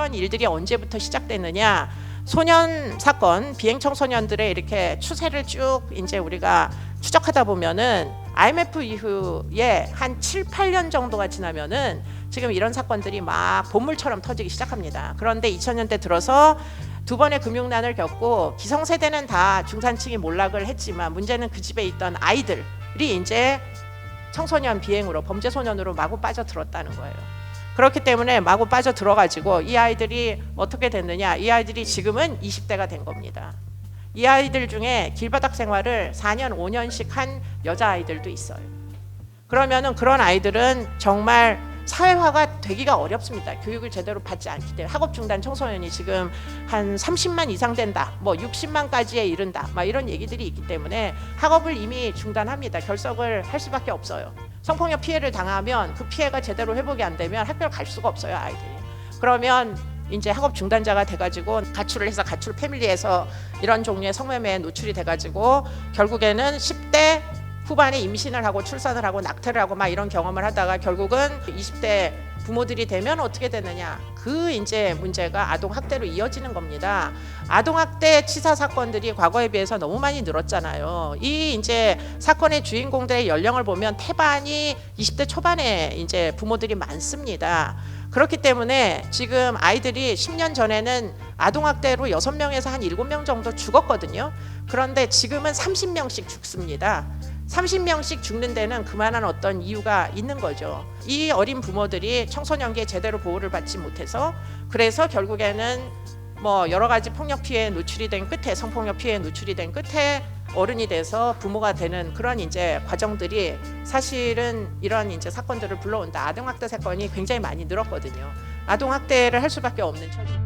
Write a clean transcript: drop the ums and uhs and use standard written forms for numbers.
이런 일들이 언제부터 시작됐느냐? 소년 사건, 비행 청소년들의 이렇게 추세를 쭉 이제 우리가 추적하다 보면은 IMF 이후에 한 7, 8년 정도가 지나면은 지금 이런 사건들이 막 본물처럼 터지기 시작합니다. 그런데 2000년대 들어서 두 번의 금융난을 겪고 기성세대는 다 중산층이 몰락을 했지만 문제는 그 집에 있던 아이들이 이제 청소년 비행으로 범죄 소년으로 마구 빠져들었다는 거예요. 그렇기 때문에 마구 빠져들어가지고 이 아이들이 어떻게 됐느냐, 이 아이들이 지금은 20대가 된 겁니다. 이 아이들 중에 길바닥 생활을 4년, 5년씩 한 여자아이들도 있어요. 그러면은 그런 아이들은 정말 사회화가 되기가 어렵습니다. 교육을 제대로 받지 않기 때문에. 학업 중단 청소년이 지금 한 30만 이상 된다, 뭐 60만까지에 이른다, 막 이런 얘기들이 있기 때문에 학업을 이미 중단합니다. 결석을 할 수밖에 없어요. 성폭력 피해를 당하면 그 피해가 제대로 회복이 안 되면 학교를 갈 수가 없어요, 아이들이. 그러면 이제 학업 중단자가 돼가지고 가출을 해서 가출 패밀리에서 이런 종류의 성매매에 노출이 돼가지고 결국에는 10대 후반에 임신을 하고 출산을 하고 낙태를 하고 막 이런 경험을 하다가 결국은 20대 부모들이 되면 어떻게 되느냐, 그 이제 문제가 아동 학대로 이어지는 겁니다. 아동 학대 치사 사건들이 과거에 비해서 너무 많이 늘었잖아요. 이 이제 사건의 주인공들의 연령을 보면 태반이 20대 초반에 이제 부모들이 많습니다. 그렇기 때문에 지금 아이들이 10년 전에는 아동학대로 6명에서 한 7명 정도 죽었거든요. 그런데 지금은 30명씩 죽습니다. 30명씩 죽는 데는 그만한 어떤 이유가 있는 거죠. 이 어린 부모들이 청소년기에 제대로 보호를 받지 못해서, 그래서 결국에는 뭐 여러 가지 폭력 피해에 노출이 된 끝에, 성폭력 피해에 노출이 된 끝에 어른이 돼서 부모가 되는 그런 이제 과정들이 사실은 이런 이제 사건들을 불러온다. 아동학대 사건이 굉장히 많이 늘었거든요. 아동학대를 할 수밖에 없는 처지.